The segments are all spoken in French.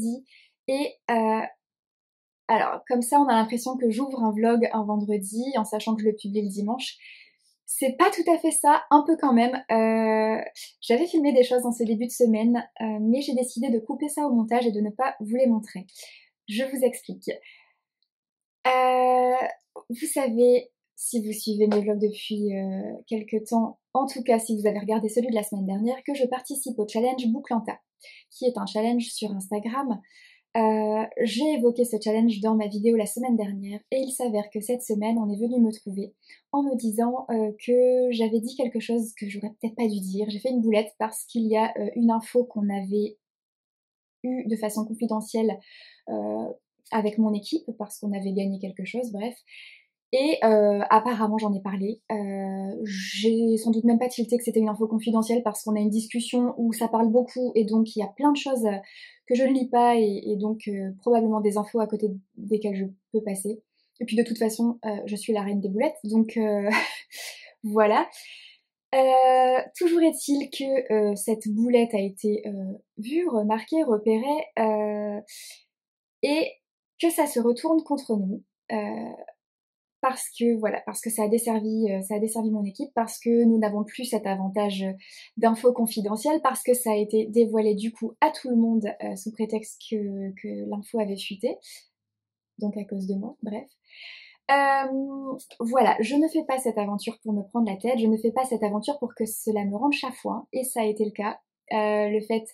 vendredi et alors comme ça on a l'impression que j'ouvre un vlog un vendredi en sachant que je le publie le dimanche. C'est pas tout à fait ça, un peu quand même. J'avais filmé des choses dans ce début de semaine, mais j'ai décidé de couper ça au montage et de ne pas vous les montrer. Je vous explique. Vous savez, si vous suivez mes vlogs depuis quelques temps, en tout cas si vous avez regardé celui de la semaine dernière, que je participe au challenge Bouclanta, qui est un challenge sur Instagram. J'ai évoqué ce challenge dans ma vidéo la semaine dernière et il s'avère que cette semaine on est venu me trouver en me disant que j'avais dit quelque chose que j'aurais peut-être pas dû dire. J'ai fait une boulette parce qu'il y a une info qu'on avait eue de façon confidentielle avec mon équipe parce qu'on avait gagné quelque chose, bref. Et apparemment j'en ai parlé. J'ai sans doute même pas tilté que c'était une info confidentielle parce qu'on a une discussion où ça parle beaucoup et donc il y a plein de choses que je ne lis pas et donc probablement des infos à côté desquelles je peux passer. Et puis de toute façon, je suis la reine des boulettes, donc voilà. Toujours est-il que cette boulette a été vue, remarquée, repérée et que ça se retourne contre nous. Parce que voilà, parce que ça a desservi mon équipe, parce que nous n'avons plus cet avantage d'infos confidentielles, parce que ça a été dévoilé du coup à tout le monde sous prétexte que l'info avait fuité, donc à cause de moi, bref. Voilà, je ne fais pas cette aventure pour me prendre la tête, je ne fais pas cette aventure pour que cela me rende chafouin, et ça a été le cas. Le fait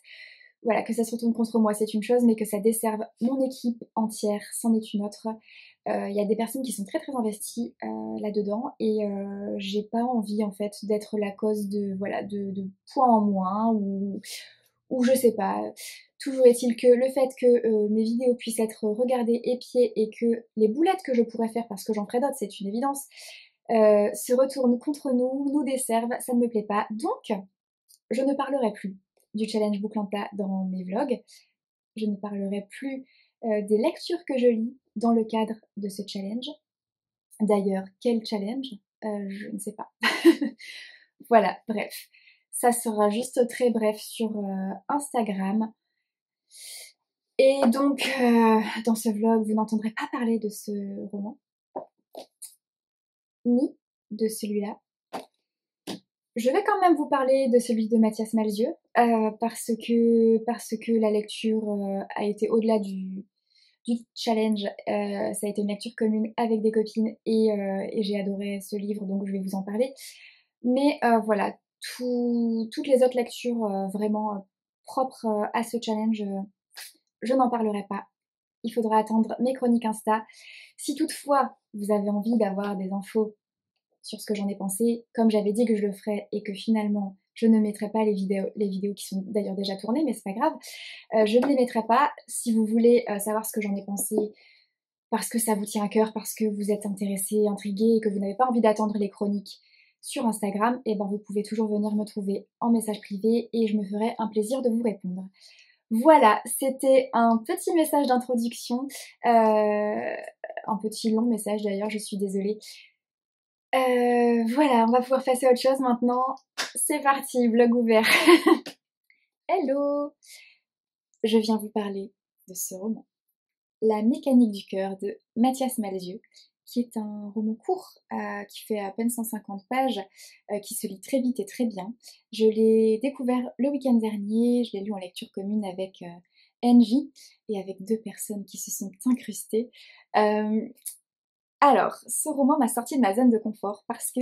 voilà, que ça se retourne contre moi, c'est une chose, mais que ça desserve mon équipe entière, c'en est une autre. Y a des personnes qui sont très très investies là-dedans et j'ai pas envie en fait d'être la cause de voilà de points en moins ou je sais pas. Toujours est-il que le fait que mes vidéos puissent être regardées, épiées et que les boulettes que je pourrais faire, parce que j'en ferai d'autres, c'est une évidence, se retournent contre nous, nous desservent, ça ne me plaît pas. Donc, je ne parlerai plus du challenge Bouclanta dans mes vlogs. Je ne parlerai plus des lectures que je lis dans le cadre de ce challenge. D'ailleurs, quel challenge je ne sais pas. Voilà, bref. Ça sera juste très bref sur Instagram. Et donc, dans ce vlog, vous n'entendrez pas parler de ce roman, ni de celui-là. Je vais quand même vous parler de celui de Mathias Malzieu, parce que la lecture a été au-delà du challenge. Ça a été une lecture commune avec des copines et j'ai adoré ce livre, donc je vais vous en parler. Mais voilà, toutes les autres lectures vraiment propres à ce challenge, je n'en parlerai pas. Il faudra attendre mes chroniques Insta. Si toutefois vous avez envie d'avoir des infos sur ce que j'en ai pensé, comme j'avais dit que je le ferais et que finalement je ne mettrai pas les vidéos qui sont d'ailleurs déjà tournées, mais c'est pas grave, je ne les mettrai pas. Si vous voulez savoir ce que j'en ai pensé, parce que ça vous tient à cœur, parce que vous êtes intéressé, intrigué et que vous n'avez pas envie d'attendre les chroniques sur Instagram, et ben vous pouvez toujours venir me trouver en message privé et je me ferai un plaisir de vous répondre. Voilà, c'était un petit message d'introduction, un petit long message d'ailleurs, je suis désolée. Voilà, on va pouvoir passer à autre chose maintenant. C'est parti, vlog ouvert. Hello! Je viens vous parler de ce roman, La mécanique du cœur de Mathias Malzieu, qui est un roman court, qui fait à peine 150 pages, qui se lit très vite et très bien. Je l'ai découvert le week-end dernier, je l'ai lu en lecture commune avec Angie et avec deux personnes qui se sont incrustées. Alors, ce roman m'a sorti de ma zone de confort parce que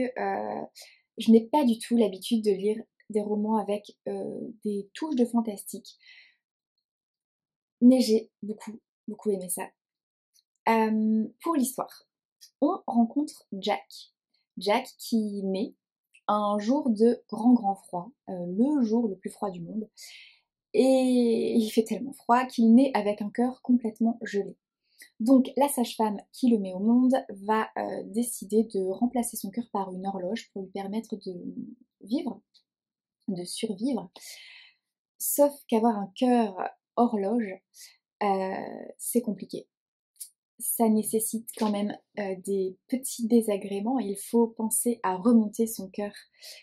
je n'ai pas du tout l'habitude de lire des romans avec des touches de fantastique. Mais j'ai beaucoup aimé ça. Pour l'histoire, on rencontre Jack. Jack qui naît un jour de grand froid, le jour le plus froid du monde. Et il fait tellement froid qu'il naît avec un cœur complètement gelé. Donc la sage-femme qui le met au monde va décider de remplacer son cœur par une horloge pour lui permettre de vivre, de survivre. Sauf qu'avoir un cœur horloge, c'est compliqué. Ça nécessite quand même des petits désagréments. Il faut penser à remonter son cœur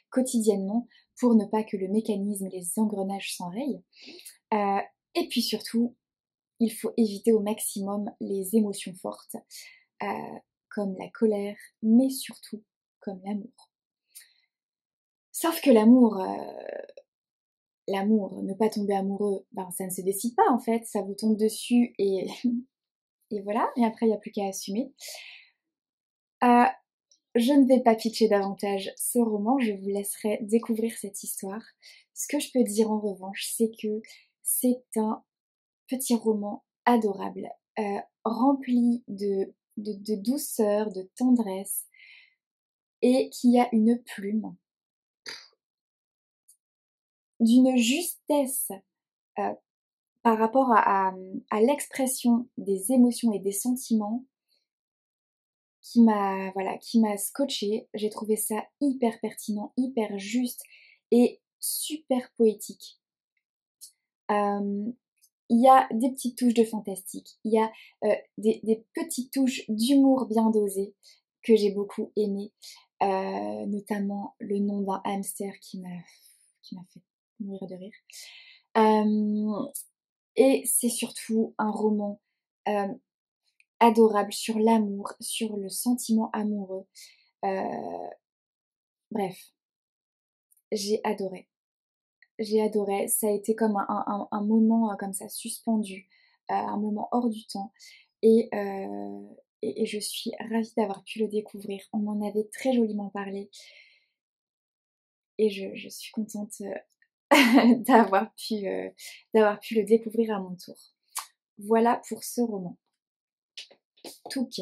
quotidiennement pour ne pas que le mécanisme et les engrenages s'enrayent. Et puis surtout, il faut éviter au maximum les émotions fortes, comme la colère, mais surtout comme l'amour. Sauf que l'amour, ne pas tomber amoureux, ben ça ne se décide pas en fait, ça vous tombe dessus et, et voilà, et après il n'y a plus qu'à assumer. Je ne vais pas pitcher davantage ce roman, je vous laisserai découvrir cette histoire. Ce que je peux dire en revanche, c'est que c'est un petit roman adorable, rempli de douceur, de tendresse, et qui a une plume d'une justesse par rapport à l'expression des émotions et des sentiments qui m'a scotché. J'ai trouvé ça hyper pertinent, hyper juste et super poétique. Il y a des petites touches de fantastique, il y a des petites touches d'humour bien dosées que j'ai beaucoup aimé, notamment le nom d'un hamster qui m'a fait mourir de rire. Et c'est surtout un roman adorable sur l'amour, sur le sentiment amoureux. Bref, j'ai adoré. J'ai adoré, ça a été comme un moment comme ça suspendu, un moment hors du temps et je suis ravie d'avoir pu le découvrir. On m'en avait très joliment parlé et je suis contente d'avoir pu le découvrir à mon tour. Voilà pour ce roman. Touc.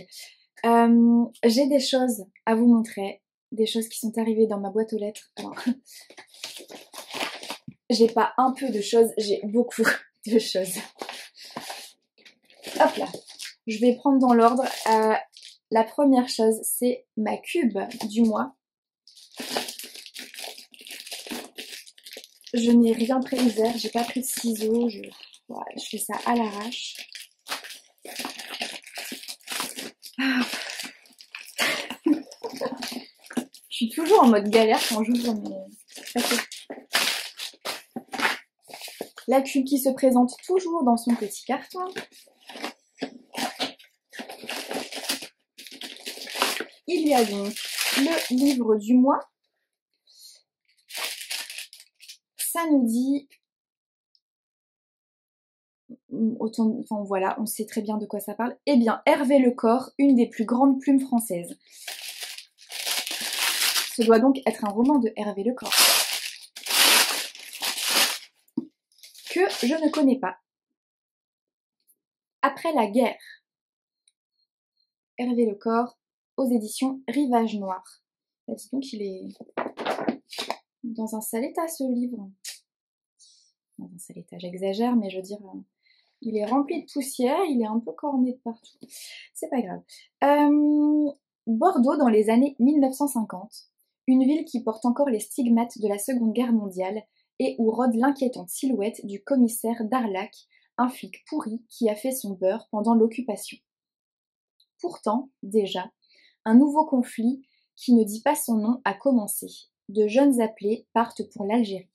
J'ai des choses à vous montrer, des choses qui sont arrivées dans ma boîte aux lettres. Alors, j'ai pas un peu de choses, j'ai beaucoup de choses. Hop là, je vais prendre dans l'ordre. La première chose, c'est ma cube du mois. Je n'ai rien pris ouvert, j'ai pas pris de ciseaux, voilà, je fais ça à l'arrache. Je suis toujours en mode galère quand j'ouvre mes paquets. La cube qui se présente toujours dans son petit carton. Il y a donc le livre du mois. Ça nous dit... Enfin voilà, on sait très bien de quoi ça parle. Eh bien, Hervé Lecor, une des plus grandes plumes françaises. Ce doit donc être un roman de Hervé Lecor. Que je ne connais pas. Après la guerre. Hervé Lecor, aux éditions Rivage Noir. Bah, dis donc, il est dans un sale état ce livre. Dans un sale état, j'exagère, mais je veux dire, il est rempli de poussière, il est un peu corné de partout. C'est pas grave. Bordeaux dans les années 1950, une ville qui porte encore les stigmates de la Seconde Guerre mondiale et où rôde l'inquiétante silhouette du commissaire Darlac, un flic pourri qui a fait son beurre pendant l'occupation. Pourtant, déjà, un nouveau conflit qui ne dit pas son nom a commencé. De jeunes appelés partent pour l'Algérie.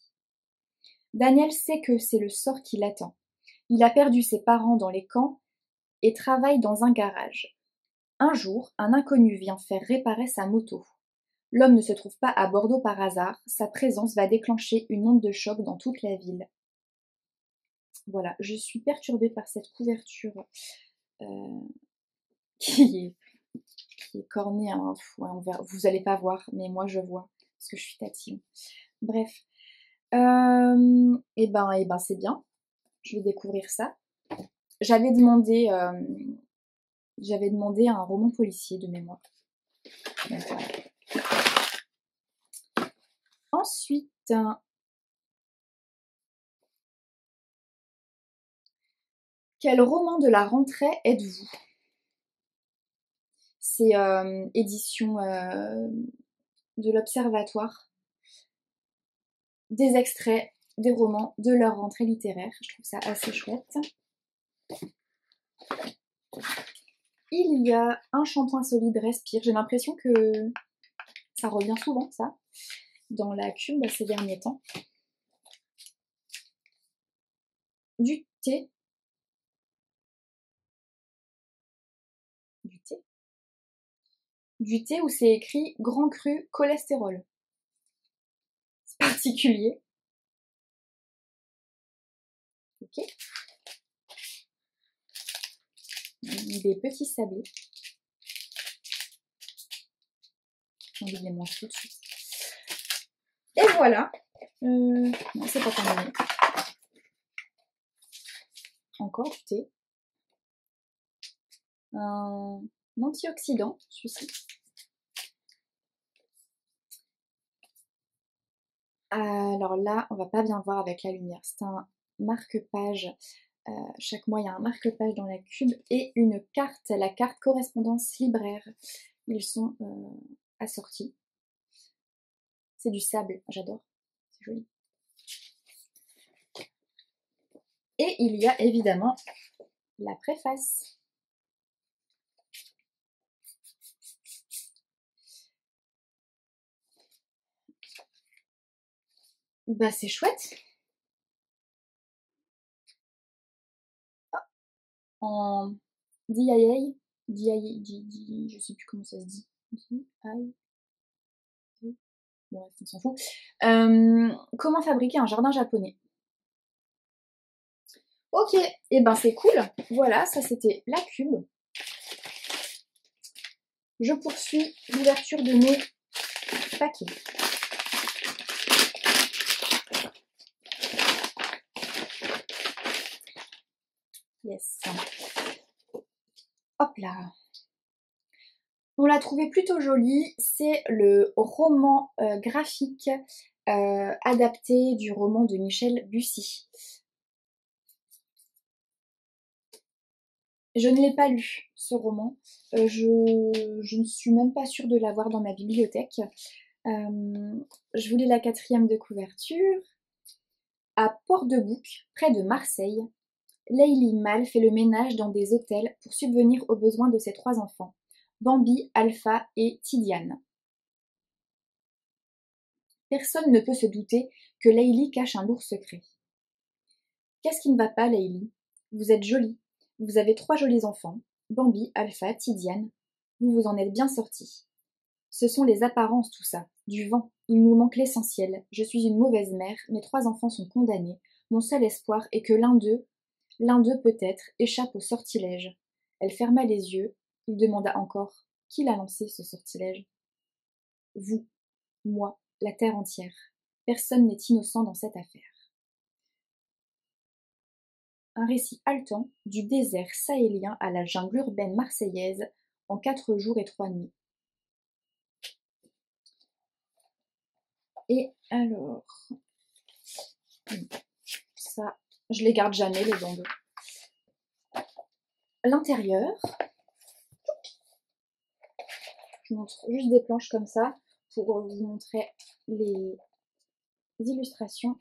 Daniel sait que c'est le sort qui l'attend. Il a perdu ses parents dans les camps et travaille dans un garage. Un jour, un inconnu vient faire réparer sa moto. L'homme ne se trouve pas à Bordeaux par hasard, sa présence va déclencher une onde de choc dans toute la ville. Voilà, je suis perturbée par cette couverture qui est cornée. Hein. Ouais, vous n'allez pas voir, mais moi je vois, parce que je suis tatine. Bref. Et ben c'est bien. Je vais découvrir ça. J'avais demandé un roman policier de mémoire. Donc, voilà. Ensuite, quel roman de la rentrée êtes-vous? C'est édition de l'Observatoire. Des extraits des romans de leur rentrée littéraire. Je trouve ça assez chouette. Il y a Un shampoing solide respire. J'ai l'impression que ça revient souvent, ça, dans la cube ces derniers temps. Du thé. du thé où c'est écrit grand cru cholestérol. C'est particulier. Ok. Des petits sablés. J'ai envie de les manger tout de suite. Et voilà. Non, c'est pas terminé. Encore du thé. Un antioxydant, celui-ci. Alors là, on va pas bien voir avec la lumière. C'est un marque-page. Chaque mois, il y a un marque-page dans la cube et une carte, la carte correspondance libraire. Ils sont assortis. C'est du sable, j'adore. C'est joli. Et il y a évidemment la préface. Bah c'est chouette. En DIA, je sais plus comment ça se dit. Bon, on s'en fout. Comment fabriquer un jardin japonais? Ok, et ben c'est cool. Voilà, ça c'était la cube. Je poursuis l'ouverture de mes paquets. Yes. Hop là. On l'a trouvé plutôt joli. C'est le roman graphique adapté du roman de Michel Bussy. Je ne l'ai pas lu, ce roman. Je ne suis même pas sûre de l'avoir dans ma bibliothèque. Je vous lis la 4e de couverture. À Port-de-Bouc, près de Marseille, Layli Mal fait le ménage dans des hôtels pour subvenir aux besoins de ses 3 enfants, Bambi, Alpha et Tidiane. Personne ne peut se douter que Layli cache un lourd secret. Qu'est-ce qui ne va pas, Layli? Vous êtes jolie. Vous avez 3 jolis enfants, Bambi, Alpha, Tidiane. Vous vous en êtes bien sortis. Ce sont les apparences tout ça, du vent. Il nous manque l'essentiel. Je suis une mauvaise mère, mes 3 enfants sont condamnés. Mon seul espoir est que l'un d'eux peut-être, échappe au sortilège. Elle ferma les yeux. Il demanda encore: qui l'a lancé, ce sortilège? Vous, moi, la terre entière. Personne n'est innocent dans cette affaire. Un récit haletant du désert sahélien à la jungle urbaine marseillaise en 4 jours et 3 nuits. Et alors, ça, je les garde jamais, les bandeaux. L'intérieur, je montre juste des planches comme ça pour vous montrer les illustrations.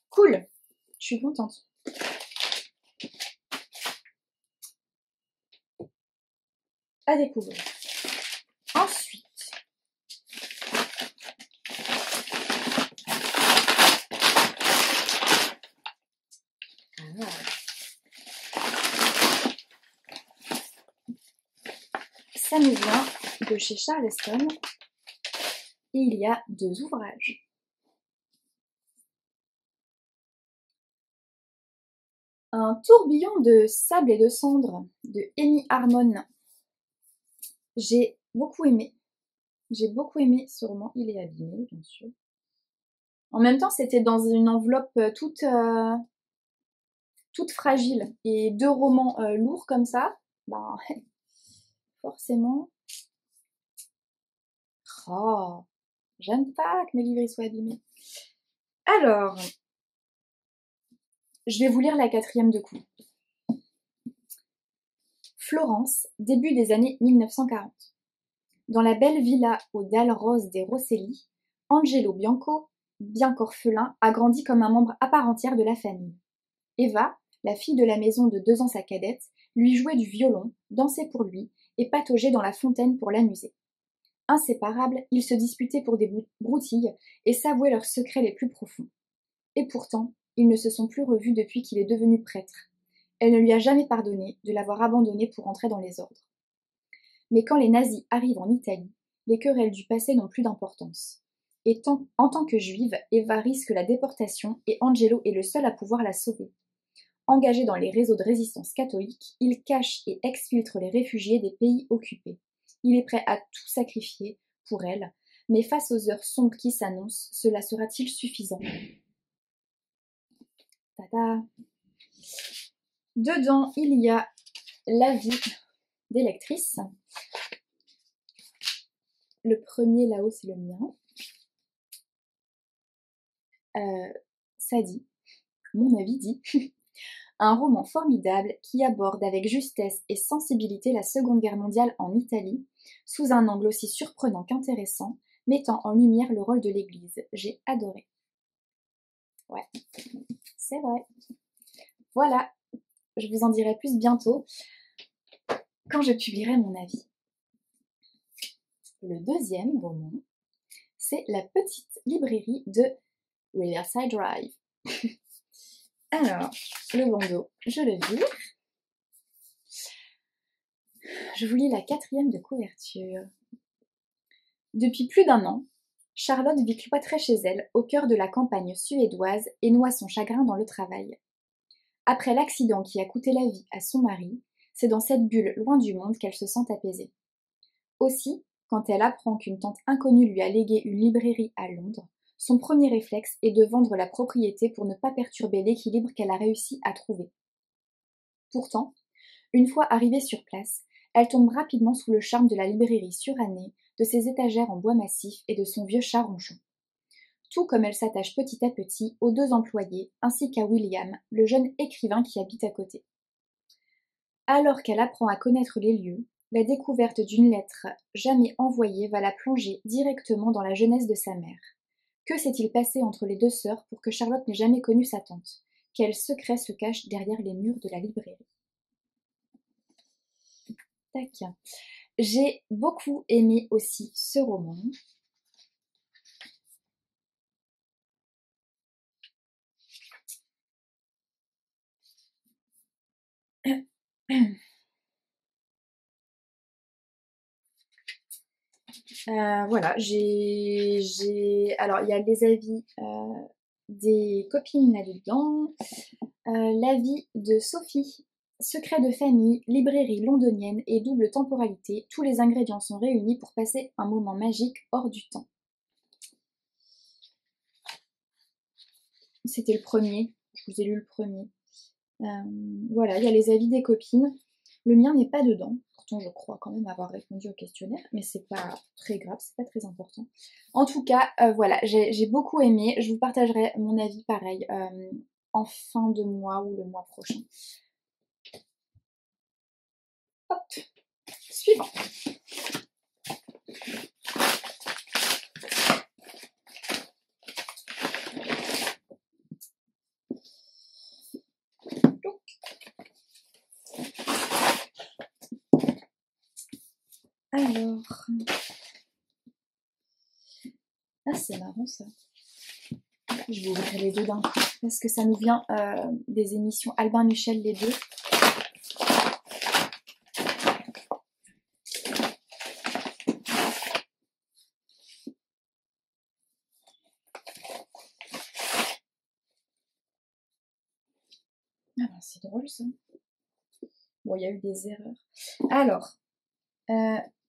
Cool, je suis contente. À découvrir. Ensuite, ça nous vient de chez Charleston et il y a 2 ouvrages. Un tourbillon de sable et de cendres de Amy Harmon. J'ai beaucoup aimé. J'ai beaucoup aimé ce roman. Il est abîmé, bien sûr. En même temps, c'était dans une enveloppe toute fragile. Et 2 romans lourds comme ça, bah, forcément. Oh, j'aime pas que mes livres soient abîmés. Alors, je vais vous lire la 4e de coup. Florence, début des années 1940. Dans la belle villa aux dalles roses des Rosselli, Angelo Bianco, bien qu'orphelin, a grandi comme un membre à part entière de la famille. Eva, la fille de la maison de 2 ans sa cadette, lui jouait du violon, dansait pour lui et pataugeait dans la fontaine pour l'amuser. Inséparables, ils se disputaient pour des broutilles et s'avouaient leurs secrets les plus profonds. Et pourtant, ils ne se sont plus revus depuis qu'il est devenu prêtre. elle ne lui a jamais pardonné de l'avoir abandonné pour entrer dans les ordres. Mais quand les nazis arrivent en Italie, les querelles du passé n'ont plus d'importance. Et en tant que juive, Eva risque la déportation et Angelo est le seul à pouvoir la sauver. Engagé dans les réseaux de résistance catholique, il cache et exfiltre les réfugiés des pays occupés. Il est prêt à tout sacrifier pour elle, mais face aux heures sombres qui s'annoncent, cela sera-t-il suffisant? Tada! Dedans, il y a la vie des lectrices. Le premier là-haut, c'est le mien. Ça dit, mon avis dit, un roman formidable qui aborde avec justesse et sensibilité la Seconde Guerre mondiale en Italie, sous un angle aussi surprenant qu'intéressant, mettant en lumière le rôle de l'Église. J'ai adoré. Ouais, c'est vrai. Voilà, je vous en dirai plus bientôt, quand je publierai mon avis. Le deuxième roman, c'est La petite librairie de Riverside Drive. Alors, le bandeau, je le vire. Je vous lis la 4e de couverture. Depuis plus d'1 an, Charlotte vit cloîtrée chez elle, au cœur de la campagne suédoise, et noie son chagrin dans le travail. Après l'accident qui a coûté la vie à son mari, c'est dans cette bulle loin du monde qu'elle se sent apaisée. Aussi, quand elle apprend qu'une tante inconnue lui a légué une librairie à Londres, son premier réflexe est de vendre la propriété pour ne pas perturber l'équilibre qu'elle a réussi à trouver. Pourtant, une fois arrivée sur place, elle tombe rapidement sous le charme de la librairie surannée, de ses étagères en bois massif et de son vieux chat ronchon. Tout comme elle s'attache petit à petit aux 2 employés, ainsi qu'à William, le jeune écrivain qui habite à côté. Alors qu'elle apprend à connaître les lieux, la découverte d'une lettre jamais envoyée va la plonger directement dans la jeunesse de sa mère. Que s'est-il passé entre les 2 sœurs pour que Charlotte n'ait jamais connu sa tante? Quel secret se cache derrière les murs de la librairie? Tac. J'ai beaucoup aimé aussi ce roman. Voilà, alors il y a les avis des copines là-dedans, l'avis de Sophie, secret de famille, librairie londonienne et double temporalité, tous les ingrédients sont réunis pour passer un moment magique hors du temps. C'était le premier, je vous ai lu le premier. Voilà, il y a les avis des copines. Le mien n'est pas dedans, pourtant je crois quand même avoir répondu au questionnaire, mais c'est pas très grave, c'est pas très important. En tout cas, voilà, j'ai beaucoup aimé. Je vous partagerai mon avis pareil en fin de mois ou le mois prochain. Hop, suivant. Alors, ah c'est marrant ça. Je vais ouvrir les deux d'un coup parce que ça nous vient des émissions Albin Michel les deux. Ah ben c'est drôle ça. Bon, il y a eu des erreurs. Alors,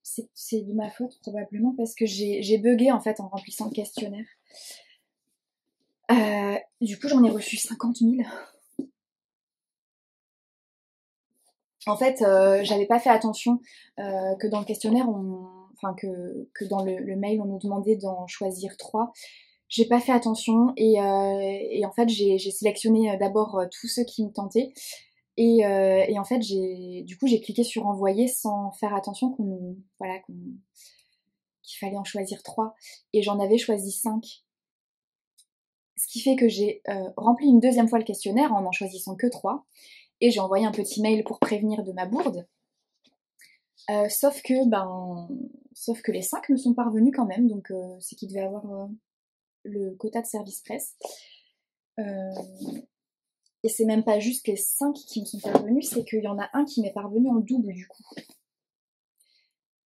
c'est de ma faute probablement parce que j'ai bugué en fait en remplissant le questionnaire. Du coup, j'en ai reçu 50 000. En fait, j'avais pas fait attention que dans le questionnaire, que dans le mail, on nous demandait d'en choisir 3. J'ai pas fait attention et en fait, j'ai sélectionné d'abord tous ceux qui me tentaient. Et en fait, du coup, j'ai cliqué sur envoyer sans faire attention qu'il fallait en choisir 3. Et j'en avais choisi 5. Ce qui fait que j'ai rempli une deuxième fois le questionnaire en n'en choisissant que 3. Et j'ai envoyé un petit mail pour prévenir de ma bourde. Sauf que les 5 me sont parvenus quand même, donc c'est qu'il devait avoir le quota de service presse. Et c'est même pas juste les 5 qui me sont parvenus, c'est qu'il y en a un qui m'est parvenu en double du coup.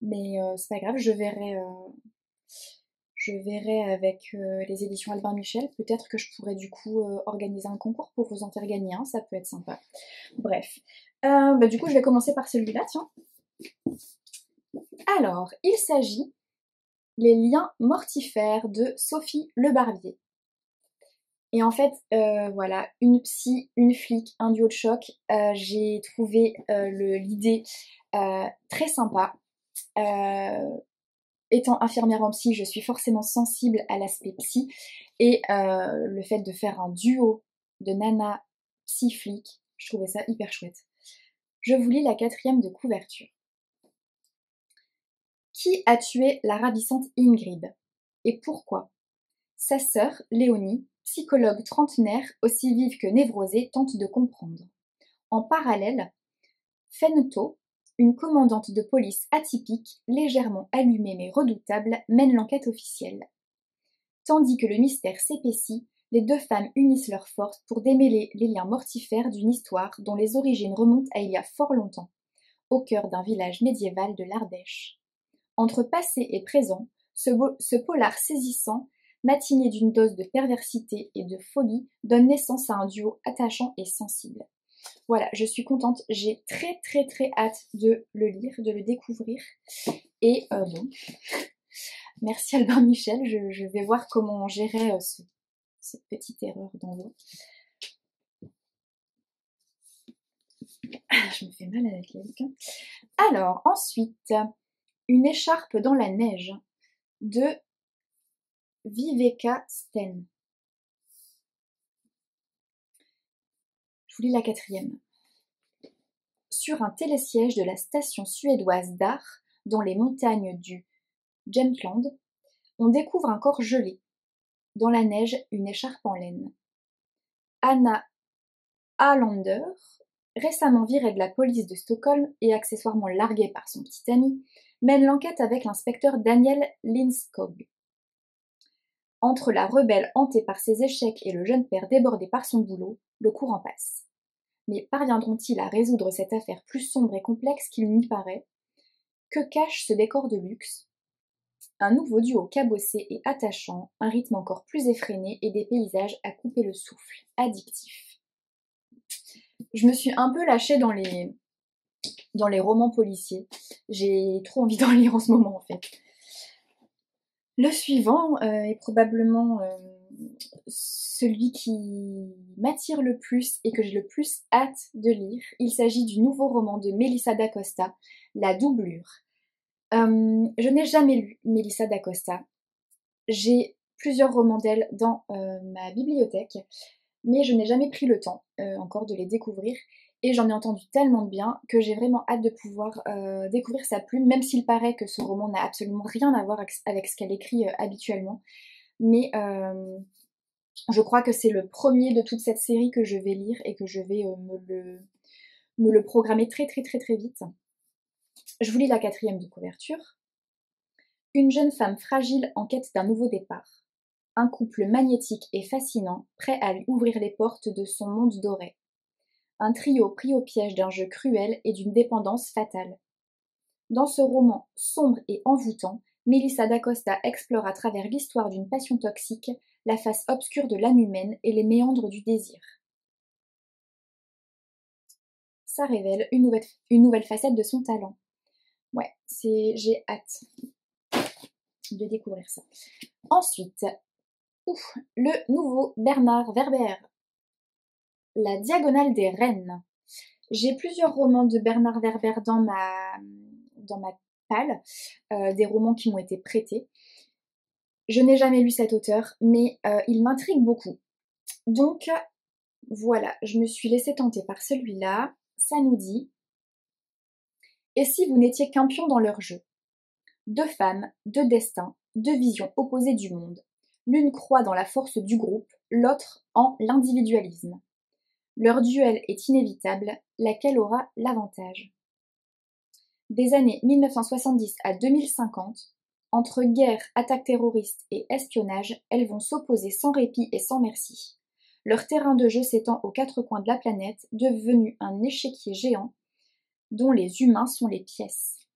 Mais c'est pas grave, je verrai avec les éditions Albin Michel. Peut-être que je pourrais du coup organiser un concours pour vous en faire gagner un, ça peut être sympa. Bref. Du coup, je vais commencer par celui-là, tiens. Alors, il s'agit Les liens mortifères de Sophie Lebarbier. Et en fait, voilà, une psy, une flic, un duo de choc. J'ai trouvé l'idée très sympa. Étant infirmière en psy, je suis forcément sensible à l'aspect psy. Et le fait de faire un duo de nana psy-flic, je trouvais ça hyper chouette. Je vous lis la 4e de couverture. Qui a tué la ravissante Ingrid? Et pourquoi? Sa sœur, Léonie, psychologue trentenaire, aussi vive que névrosée, tente de comprendre. En parallèle, Fenneto, une commandante de police atypique, légèrement allumée mais redoutable, mène l'enquête officielle. Tandis que le mystère s'épaissit, les deux femmes unissent leurs forces pour démêler les liens mortifères d'une histoire dont les origines remontent à il y a fort longtemps, au cœur d'un village médiéval de l'Ardèche. Entre passé et présent, ce polar saisissant, matiné d'une dose de perversité et de folie, donne naissance à un duo attachant et sensible. Voilà, je suis contente, j'ai très très très hâte de le lire, de le découvrir. Et bon, merci Albin Michel, je vais voir comment gérer cette petite erreur d'envoi. Je me fais mal avec les bouquins. Alors, ensuite, Une écharpe dans la neige de Viveka Sten. Je vous lis la 4e. Sur un télésiège de la station suédoise d'Ar, dans les montagnes du Jämtland, on découvre un corps gelé. Dans la neige, une écharpe en laine. Anna Allander, récemment virée de la police de Stockholm et accessoirement larguée par son petit ami, mène l'enquête avec l'inspecteur Daniel Lindskog. Entre la rebelle hantée par ses échecs et le jeune père débordé par son boulot, le courant passe. Mais parviendront-ils à résoudre cette affaire plus sombre et complexe qu'il n'y paraît? Que cache ce décor de luxe? Un nouveau duo cabossé et attachant, un rythme encore plus effréné et des paysages à couper le souffle, addictifs. Je me suis un peu lâchée dans les romans policiers. J'ai trop envie d'en lire en ce moment en fait. Le suivant est probablement celui qui m'attire le plus et que j'ai le plus hâte de lire. Il s'agit du nouveau roman de Melissa d'Acosta, La doublure. Je n'ai jamais lu Melissa d'Acosta. J'ai plusieurs romans d'elle dans ma bibliothèque, mais je n'ai jamais pris le temps encore de les découvrir. Et j'en ai entendu tellement de bien que j'ai vraiment hâte de pouvoir découvrir sa plume, même s'il paraît que ce roman n'a absolument rien à voir avec ce qu'elle écrit habituellement. Mais je crois que c'est le premier de toute cette série que je vais lire et que je vais me le programmer très très très très vite. Je vous lis la 4e de couverture. Une jeune femme fragile en quête d'un nouveau départ. Un couple magnétique et fascinant, prêt à lui ouvrir les portes de son monde doré. Un trio pris au piège d'un jeu cruel et d'une dépendance fatale. Dans ce roman sombre et envoûtant, Melissa d'Acosta explore à travers l'histoire d'une passion toxique, la face obscure de l'âme humaine et les méandres du désir. Ça révèle une nouvelle facette de son talent. Ouais, j'ai hâte de découvrir ça. Ensuite, le nouveau Bernard Werber, La Diagonale des Reines. J'ai plusieurs romans de Bernard Werber dans ma palle, des romans qui m'ont été prêtés. Je n'ai jamais lu cet auteur, mais il m'intrigue beaucoup. Donc, voilà, je me suis laissée tenter par celui-là. Ça nous dit « Et si vous n'étiez qu'un pion dans leur jeu? Deux femmes, deux destins, deux visions opposées du monde. L'une croit dans la force du groupe, l'autre en l'individualisme. Leur duel est inévitable, laquelle aura l'avantage. Des années 1970 à 2050, entre guerre, attaques terroristes et espionnage, elles vont s'opposer sans répit et sans merci. Leur terrain de jeu s'étend aux quatre coins de la planète, devenu un échiquier géant dont les humains sont les pièces.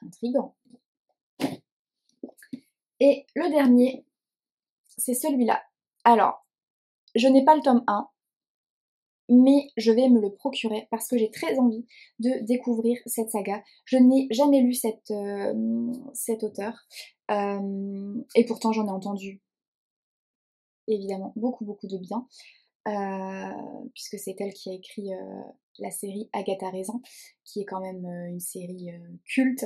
Intriguant. Et le dernier, c'est celui-là. Alors, je n'ai pas le tome 1, mais je vais me le procurer parce que j'ai très envie de découvrir cette saga. Je n'ai jamais lu cet auteur, et pourtant j'en ai entendu évidemment beaucoup de bien, puisque c'est elle qui a écrit la série Agatha Raisin, qui est quand même une série culte.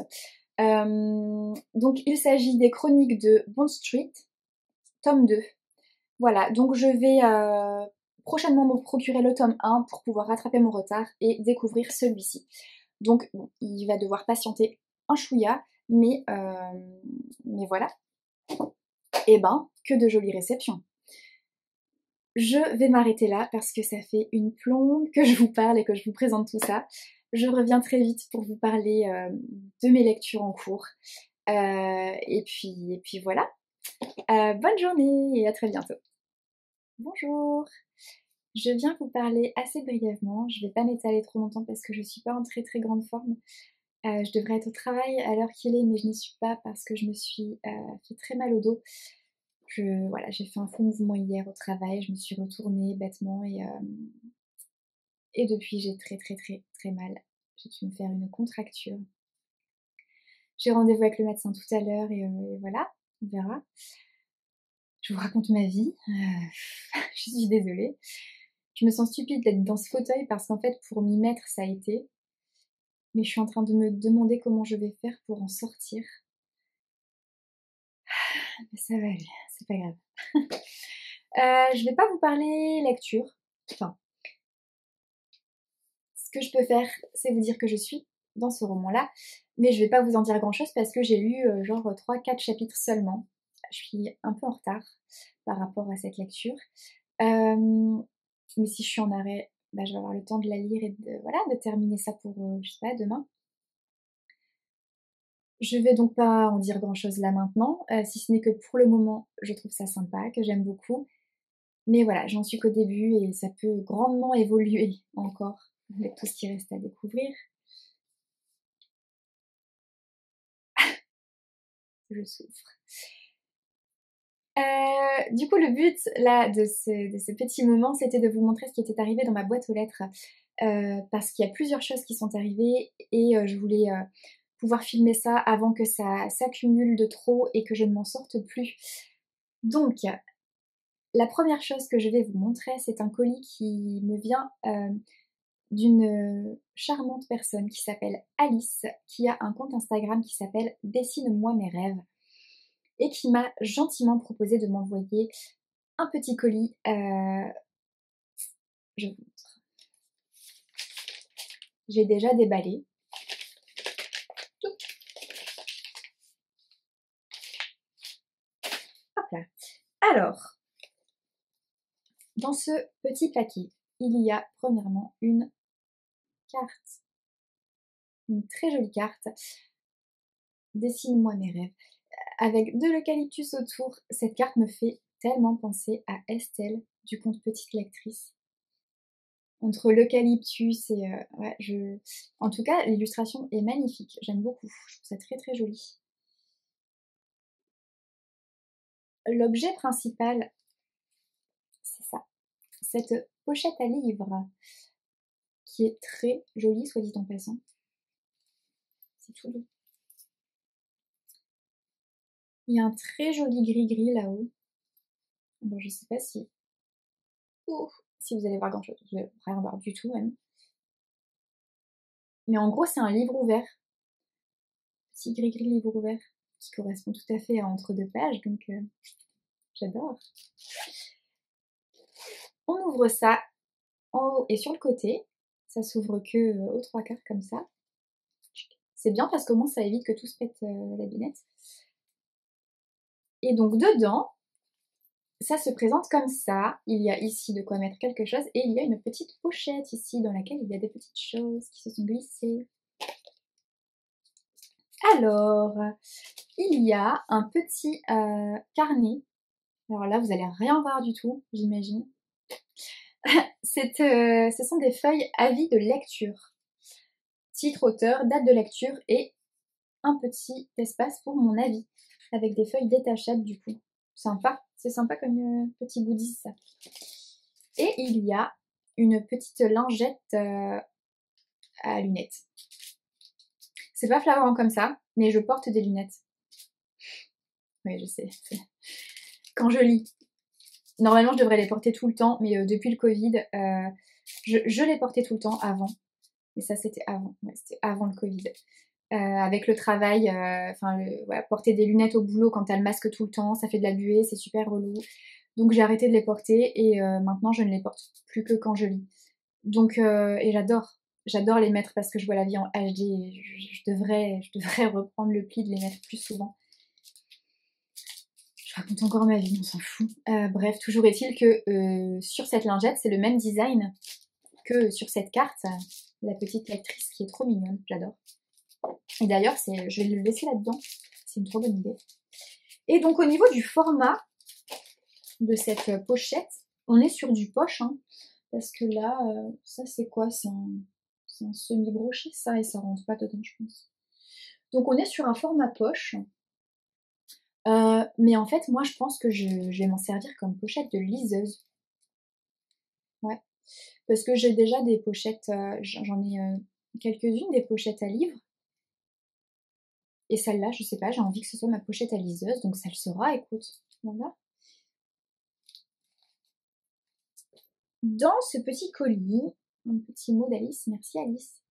Donc il s'agit des chroniques de Bond Street, tome 2. Voilà, donc je vais prochainement me procurer le tome 1 pour pouvoir rattraper mon retard et découvrir celui-ci. Donc bon, il va devoir patienter un chouïa, mais voilà. Et ben, que de jolies réceptions. Je vais m'arrêter là parce que ça fait une plombe que je vous parle et que je vous présente tout ça. Je reviens très vite pour vous parler de mes lectures en cours. Et puis voilà. Bonne journée et à très bientôt. Bonjour. Je viens vous parler assez brièvement. Je vais pas m'étaler trop longtemps parce que je suis pas en très grande forme. Je devrais être au travail à l'heure qu'il est, mais je n'y suis pas parce que je me suis fait très mal au dos. Voilà, j'ai fait un faux mouvement hier au travail, je me suis retournée bêtement et depuis j'ai très mal. J'ai dû me faire une contracture. J'ai rendez-vous avec le médecin tout à l'heure et voilà, on verra. Je vous raconte ma vie. Je suis désolée. Je me sens stupide d'être dans ce fauteuil parce qu'en fait pour m'y mettre ça a été. Mais je suis en train de me demander comment je vais faire pour en sortir. Mais ça va aller, c'est pas grave. Je vais pas vous parler lecture. Enfin, ce que je peux faire, c'est vous dire que je suis dans ce roman-là, mais je vais pas vous en dire grand-chose parce que j'ai lu genre 3-4 chapitres seulement. Je suis un peu en retard par rapport à cette lecture. Mais si je suis en arrêt, bah, je vais avoir le temps de la lire et de terminer ça pour, je sais pas, demain. Je vais donc pas en dire grand-chose là maintenant, si ce n'est que pour le moment, je trouve ça sympa, que j'aime beaucoup. Mais voilà, j'en suis qu'au début et ça peut grandement évoluer encore avec tout ce qui reste à découvrir. Je souffre. Du coup, le but là de ce petit moment, c'était de vous montrer ce qui était arrivé dans ma boîte aux lettres, parce qu'il y a plusieurs choses qui sont arrivées et je voulais pouvoir filmer ça avant que ça s'accumule de trop et que je ne m'en sorte plus. Donc, la première chose que je vais vous montrer, c'est un colis qui me vient d'une charmante personne qui s'appelle Alice, qui a un compte Instagram qui s'appelle Dessine-moi mes rêves et qui m'a gentiment proposé de m'envoyer un petit colis. Je vous montre. J'ai déjà déballé. Hop là. Alors, dans ce petit paquet, il y a premièrement une carte. Une très jolie carte. Dessine-moi mes rêves. Avec de l'eucalyptus autour, cette carte me fait tellement penser à Estelle du conte Petite Lectrice. Entre l'eucalyptus et... ouais, en tout cas, l'illustration est magnifique. J'aime beaucoup. Je trouve ça très joli. L'objet principal, c'est ça. Cette pochette à livres, qui est très jolie, soit dit en passant. C'est tout doux. Il y a un très joli gris-gris là-haut. Bon, je sais pas si... Ouh, si vous allez voir grand-chose. Vous allez rien voir du tout, même. Mais en gros, c'est un livre ouvert. Petit gris-gris livre ouvert, qui correspond tout à fait à entre deux pages, donc j'adore. On ouvre ça en haut et sur le côté. Ça s'ouvre que aux trois quarts comme ça. C'est bien parce qu'au moins ça évite que tout se pète la binette. Et donc dedans, ça se présente comme ça. Il y a ici de quoi mettre quelque chose et il y a une petite pochette ici dans laquelle il y a des petites choses qui se sont glissées. Alors, il y a un petit carnet Alors là, vous allez rien voir du tout, j'imagine. Ce sont des feuilles avis de lecture. Titre, auteur, date de lecture et un petit espace pour mon avis, avec des feuilles détachables du coup. Sympa, c'est sympa comme petit goodies ça. Et il y a une petite lingette à lunettes. C'est pas flagrant comme ça, mais je porte des lunettes. Oui, je sais. Quand je lis. Normalement, je devrais les porter tout le temps, mais depuis le Covid, je les portais tout le temps avant. Et ça, c'était avant. Ouais, c'était avant le Covid. Avec le travail, porter des lunettes au boulot quand t'as le masque tout le temps, ça fait de la buée, c'est super relou. Donc j'ai arrêté de les porter et maintenant je ne les porte plus que quand je lis. Donc et j'adore les mettre parce que je vois la vie en HD et je devrais reprendre le pli de les mettre plus souvent. Je raconte encore ma vie, on s'en fout. Bref, toujours est-il que sur cette lingette, c'est le même design que sur cette carte, la petite lectrice qui est trop mignonne, j'adore. Et d'ailleurs, je vais le laisser là-dedans, c'est une trop bonne idée. Et donc au niveau du format de cette pochette, on est sur du poche, hein, parce que là, ça c'est quoi? C'est un semi-broché ça, et ça rentre pas dedans je pense. Donc on est sur un format poche, mais en fait moi je pense que je vais m'en servir comme pochette de liseuse. Ouais, parce que j'ai déjà des pochettes, j'en ai quelques-unes des pochettes à livres. Et celle-là, je sais pas, j'ai envie que ce soit ma pochette à liseuse, donc ça le sera, écoute. Voilà. Dans ce petit colis, un petit mot d'Alice. Merci Alice.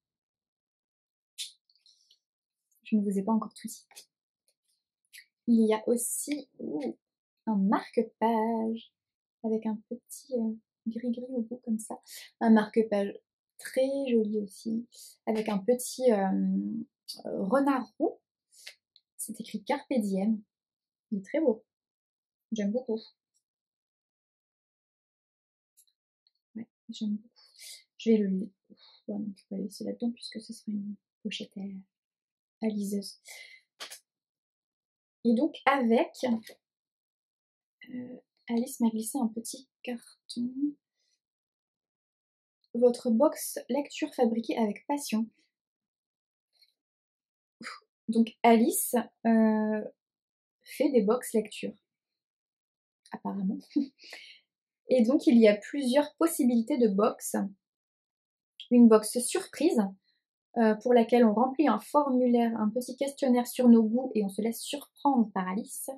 Je ne vous ai pas encore tout dit. Il y a aussi un marque-page avec un petit gris-gris au bout comme ça. Un marque-page très joli aussi, avec un petit renard roux. C'est écrit Carpe Diem. Il est très beau. J'aime beaucoup. Ouais, j'aime beaucoup. Je vais le laisser là-dedans puisque ce sera une pochette à liseuse. Et donc avec, Alice m'a glissé un petit carton. Votre box lecture fabriquée avec passion. Donc Alice fait des box lecture, apparemment. Et donc il y a plusieurs possibilités de box. Une box surprise, pour laquelle on remplit un formulaire, un petit questionnaire sur nos goûts et on se laisse surprendre par Alice.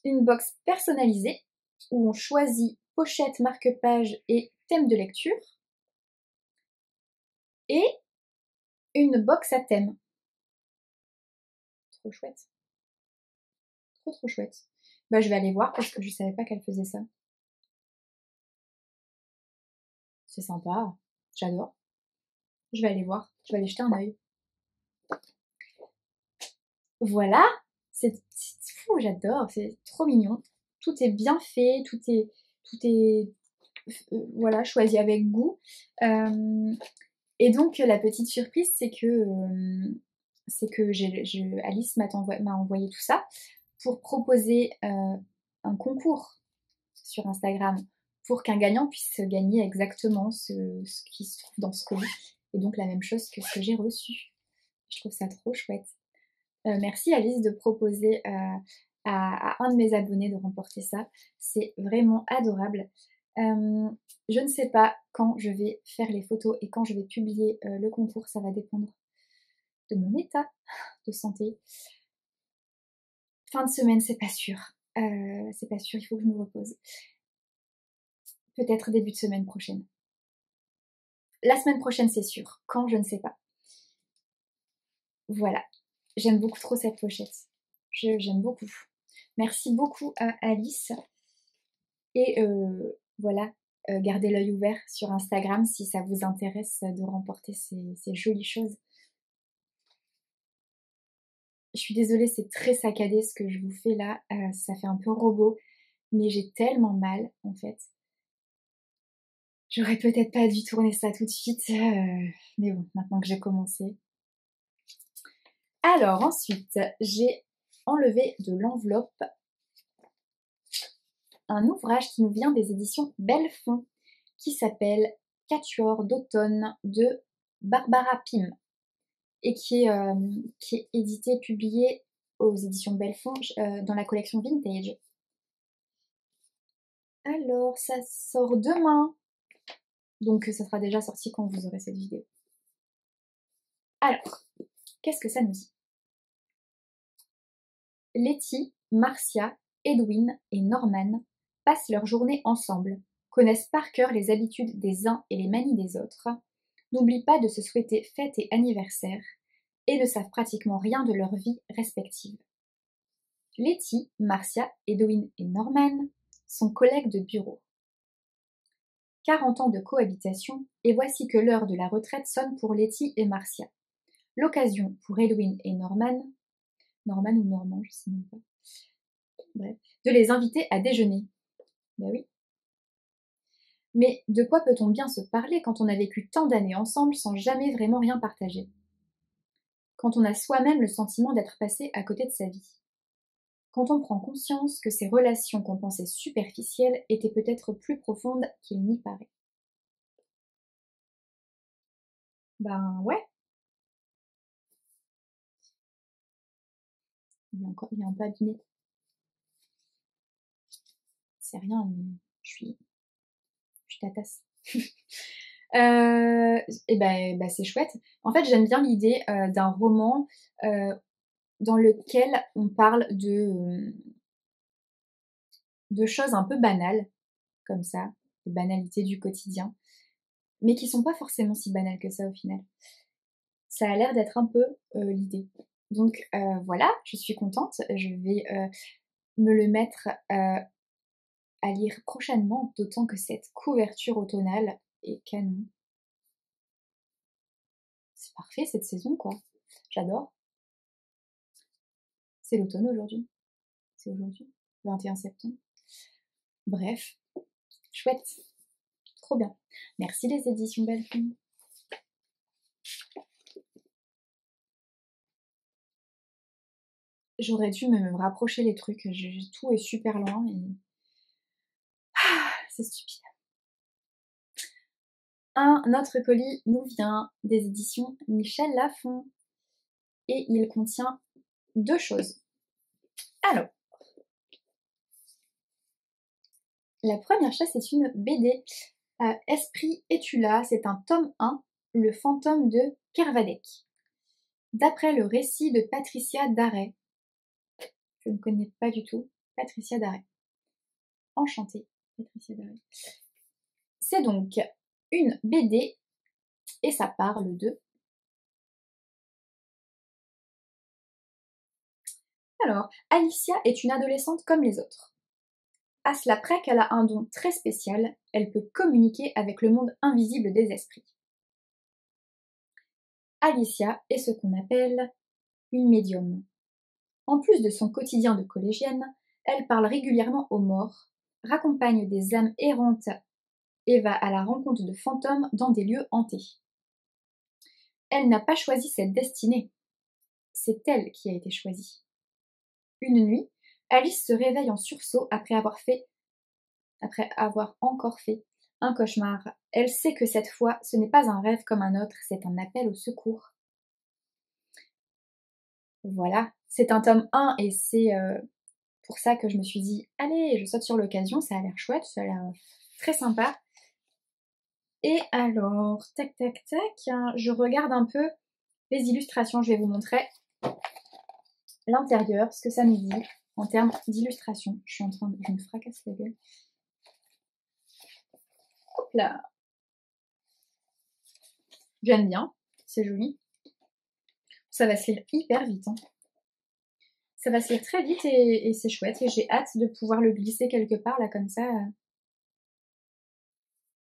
Une box personnalisée, où on choisit pochette, marque-page et thème de lecture. Et une box à thème. Trop chouette. Trop chouette. Bah je vais aller voir parce que je savais pas qu'elle faisait ça. C'est sympa, j'adore. Je vais aller voir, je vais aller jeter un œil. Voilà, c'est fou, j'adore, c'est trop mignon. Tout est bien fait, tout est voilà, choisi avec goût. Et donc la petite surprise, c'est que Alice m'a envoyé tout ça pour proposer un concours sur Instagram pour qu'un gagnant puisse gagner exactement ce qui se trouve dans ce colis. Et donc la même chose que ce que j'ai reçu. Je trouve ça trop chouette. Merci Alice de proposer à un de mes abonnés de remporter ça. C'est vraiment adorable. Je ne sais pas quand je vais faire les photos et quand je vais publier le concours. Ça va dépendre de mon état de santé. Fin de semaine, c'est pas sûr. C'est pas sûr, il faut que je me repose. Peut-être début de semaine prochaine. La semaine prochaine, c'est sûr. Quand, je ne sais pas. Voilà. J'aime beaucoup trop cette pochette. J'aime beaucoup. Merci beaucoup à Alice. Et voilà, gardez l'œil ouvert sur Instagram si ça vous intéresse de remporter ces jolies choses. Je suis désolée, c'est très saccadé ce que je vous fais là. Ça fait un peu robot, mais j'ai tellement mal en fait. J'aurais peut-être pas dû tourner ça tout de suite, mais bon, maintenant que j'ai commencé. Alors ensuite, j'ai enlevé de l'enveloppe un ouvrage qui nous vient des éditions Belfond, qui s'appelle Quatuor d'automne de Barbara Pym, et qui est édité et publié aux éditions Belfond dans la collection Vintage. Alors, ça sort demain, donc ça sera déjà sorti quand vous aurez cette vidéo. Alors, qu'est-ce que ça nous dit? Letty, Marcia, Edwin et Norman passent leur journée ensemble, connaissent par cœur les habitudes des uns et les manies des autres, n'oublient pas de se souhaiter fête et anniversaire, et ne savent pratiquement rien de leur vie respective. Letty, Marcia, Edwin et Norman sont collègues de bureau. 40 ans de cohabitation, et voici que l'heure de la retraite sonne pour Letty et Marcia. L'occasion pour Edwin et Norman ou Normand, je sais même pas, bref, de les inviter à déjeuner. Ben oui. Mais de quoi peut-on bien se parler quand on a vécu tant d'années ensemble sans jamais vraiment rien partager? Quand on a soi-même le sentiment d'être passé à côté de sa vie? Quand on prend conscience que ces relations qu'on pensait superficielles étaient peut-être plus profondes qu'il n'y paraît? Ben ouais. Il est un peu abîmé. C'est rien, mais je suis ta tasse. Et ben c'est chouette. En fait, j'aime bien l'idée d'un roman dans lequel on parle de choses un peu banales, comme ça, des banalités du quotidien, mais qui sont pas forcément si banales que ça au final. Ça a l'air d'être un peu l'idée. Donc voilà, je suis contente. Je vais me le mettre à lire prochainement, d'autant que cette couverture automnale est canon. C'est parfait cette saison, quoi. J'adore. C'est l'automne aujourd'hui. C'est aujourd'hui, 21 septembre. Bref, chouette. Trop bien. Merci les éditions Belfond. J'aurais dû me rapprocher les trucs. Tout est super loin et... Ah, c'est stupide. Un autre colis nous vient des éditions Michel Lafon. Et il contient 2 choses. Alors, la première chose, c'est une BD. Esprit, es-tu là? C'est un tome 1, Le fantôme de Kervadec. D'après le récit de Patricia Darey. Je ne connais pas du tout Patricia Darey. Enchantée, Patricia Darey. C'est donc une BD et ça parle de... Alors, Alicia est une adolescente comme les autres. À cela près qu'elle a un don très spécial, elle peut communiquer avec le monde invisible des esprits. Alicia est ce qu'on appelle une médium. En plus de son quotidien de collégienne, elle parle régulièrement aux morts, raccompagne des âmes errantes et va à la rencontre de fantômes dans des lieux hantés. Elle n'a pas choisi cette destinée. C'est elle qui a été choisie. Une nuit, Alice se réveille en sursaut après avoir encore fait un cauchemar. Elle sait que cette fois, ce n'est pas un rêve comme un autre, c'est un appel au secours. Voilà, c'est un tome 1 et c'est pour ça que je me suis dit, allez, je saute sur l'occasion, ça a l'air chouette, ça a l'air très sympa. Et alors, tac tac tac, je regarde un peu les illustrations, je vais vous montrer l'intérieur, ce que ça nous dit en termes d'illustration. Je me fracasse la gueule. Hop là. J'aime bien, c'est joli. Ça va se lire hyper vite. Hein. Ça va se lire très vite et c'est chouette. Et j'ai hâte de pouvoir le glisser quelque part là comme ça.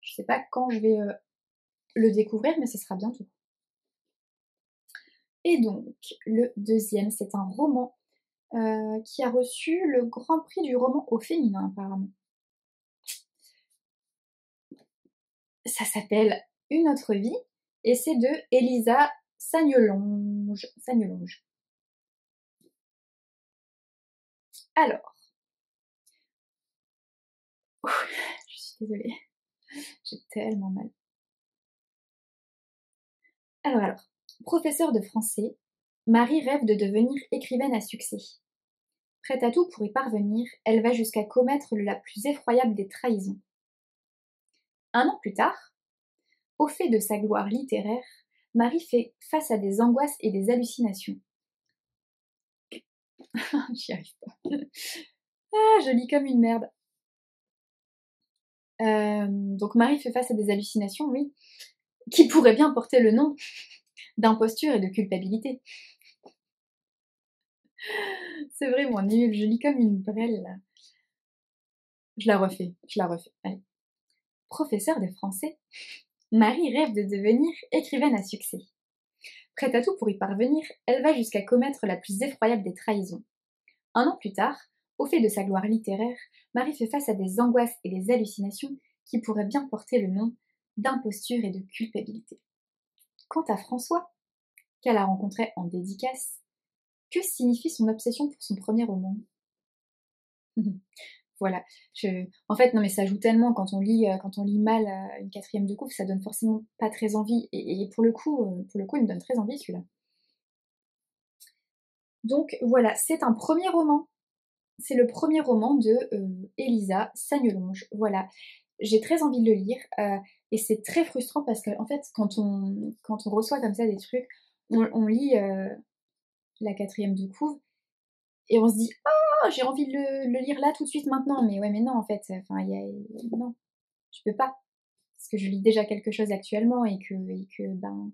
Je sais pas quand je vais le découvrir, mais ce sera bientôt. Et donc, le deuxième, c'est un roman qui a reçu le Grand Prix du roman au féminin apparemment. Ça s'appelle Une autre vie et c'est de Elisa Sagnelonge. Alors, Je suis désolée, j'ai tellement mal. Alors, professeure de français, Marie rêve de devenir écrivaine à succès. Prête à tout pour y parvenir, elle va jusqu'à commettre la plus effroyable des trahisons. Un an plus tard, au fait de sa gloire littéraire, Marie fait face à des angoisses et des hallucinations. J'y arrive pas. Ah, je lis comme une merde. Donc Marie fait face à des hallucinations, oui, qui pourraient bien porter le nom d'imposture et de culpabilité. C'est vraiment nul, je lis comme une brêle là. Je la refais. Allez. Professeure de français, Marie rêve de devenir écrivaine à succès. Prête à tout pour y parvenir, elle va jusqu'à commettre la plus effroyable des trahisons. Un an plus tard, au fait de sa gloire littéraire, Marie fait face à des angoisses et des hallucinations qui pourraient bien porter le nom d'imposture et de culpabilité. Quant à François, qu'elle a rencontré en dédicace, que signifie son obsession pour son premier roman? Voilà. En fait, non mais ça joue tellement quand on lit mal une quatrième de couve, ça donne forcément pas très envie. Et pour le coup, il me donne très envie celui-là. Donc voilà, c'est un premier roman. C'est le premier roman de Elisa Sagnelonge. Voilà. J'ai très envie de le lire et c'est très frustrant parce que en fait, quand on reçoit comme ça des trucs, on lit la quatrième de couve et on se dit oh j'ai envie de le lire là tout de suite maintenant, mais ouais mais non en fait, enfin non, je peux pas parce que je lis déjà quelque chose actuellement et que ben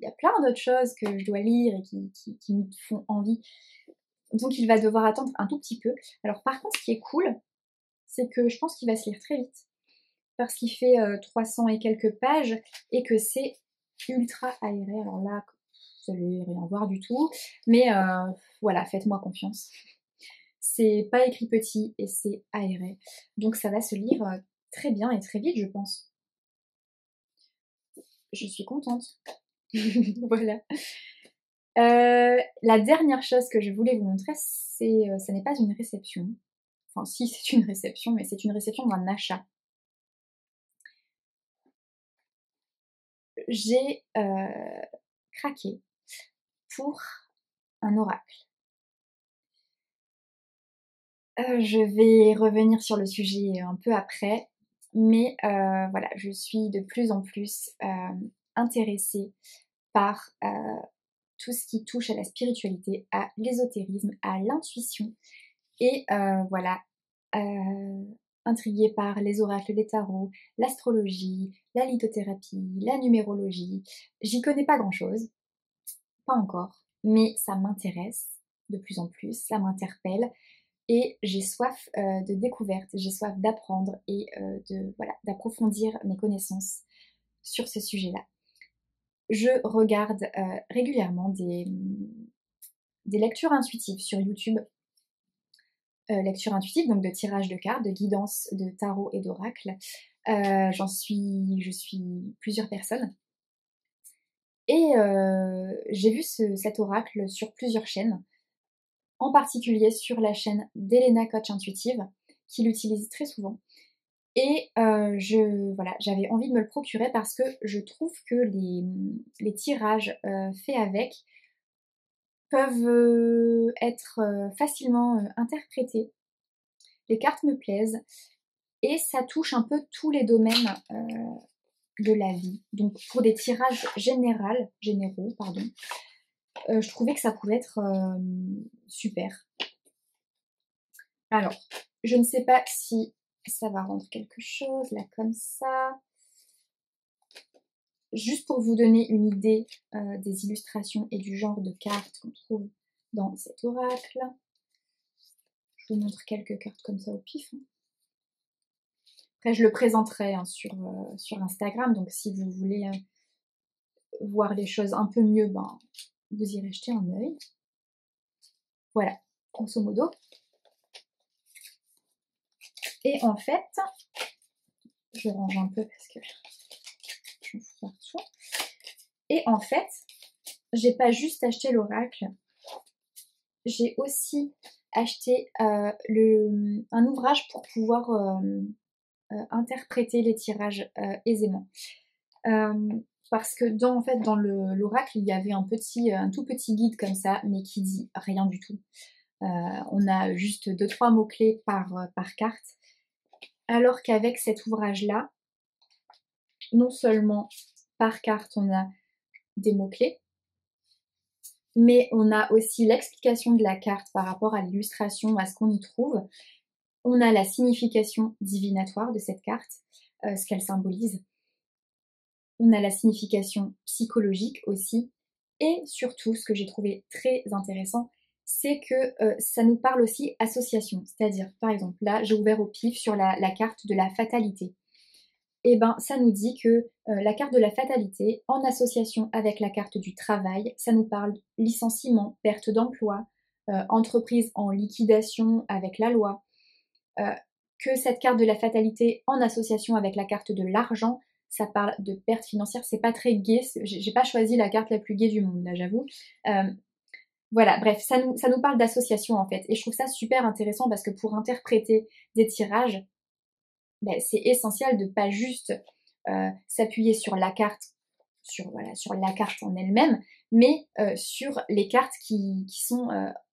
il y a plein d'autres choses que je dois lire et qui me font envie. Donc il va devoir attendre un tout petit peu. Alors par contre, ce qui est cool, c'est que je pense qu'il va se lire très vite parce qu'il fait 300 et quelques pages et que c'est ultra aéré. Alors là, vous allez rien voir du tout, mais voilà, faites-moi confiance. C'est pas écrit petit et c'est aéré. Donc ça va se lire très bien et très vite, je pense. Je suis contente. Voilà. La dernière chose que je voulais vous montrer, ce n'est pas une réception. Enfin, si, c'est une réception, mais c'est une réception d'un achat. J'ai craqué pour un oracle. Je vais revenir sur le sujet un peu après, mais voilà, je suis de plus en plus intéressée par tout ce qui touche à la spiritualité, à l'ésotérisme, à l'intuition, et voilà, intriguée par les oracles, les tarots, l'astrologie, la lithothérapie, la numérologie. J'y connais pas grand-chose, pas encore, mais ça m'intéresse de plus en plus, ça m'interpelle et j'ai soif de découverte, j'ai soif d'apprendre et d'approfondir mes connaissances sur ce sujet-là. Je regarde régulièrement des lectures intuitives sur YouTube. Lecture intuitive, donc de tirage de cartes, de guidance, de tarot et d'oracle. Je suis plusieurs personnes. Et j'ai vu cet oracle sur plusieurs chaînes, en particulier sur la chaîne d'Elena Coach Intuitive, qui l'utilise très souvent. Et j'avais envie de me le procurer parce que je trouve que les tirages faits avec peuvent être facilement interprétés. Les cartes me plaisent et ça touche un peu tous les domaines de la vie. Donc pour des tirages généraux, je trouvais que ça pouvait être super. Alors, je ne sais pas si ça va rendre quelque chose, là comme ça. Juste pour vous donner une idée des illustrations et du genre de cartes qu'on trouve dans cet oracle. Je vous montre quelques cartes comme ça au pif. Après, je le présenterai sur Instagram, donc si vous voulez voir les choses un peu mieux, ben, vous irez jeter un œil. Voilà, grosso modo. Et en fait, je range un peu parce que je me fous partout. Et en fait, j'ai pas juste acheté l'oracle, j'ai aussi acheté un ouvrage pour pouvoir interpréter les tirages aisément. Parce que en fait, dans l'oracle, il y avait un tout petit guide comme ça, mais qui dit rien du tout. On a juste 2-3 mots-clés par carte. Alors qu'avec cet ouvrage-là, non seulement par carte, on a des mots-clés, mais on a aussi l'explication de la carte par rapport à l'illustration, à ce qu'on y trouve. On a la signification divinatoire de cette carte, ce qu'elle symbolise. On a la signification psychologique aussi. Et surtout, ce que j'ai trouvé très intéressant, c'est que ça nous parle aussi association. C'est-à-dire, par exemple, là, j'ai ouvert au pif sur la carte de la fatalité. Et ben, ça nous dit que la carte de la fatalité, en association avec la carte du travail, ça nous parle licenciement, perte d'emploi, entreprise en liquidation avec la loi. Que cette carte de la fatalité, en association avec la carte de l'argent, ça parle de perte financière. C'est pas très gai, j'ai pas choisi la carte la plus gaie du monde, là, j'avoue. Voilà, bref, ça nous parle d'association en fait. Et je trouve ça super intéressant parce que pour interpréter des tirages, ben, c'est essentiel de pas juste s'appuyer sur la carte, sur la carte en elle-même, mais sur les cartes qui sont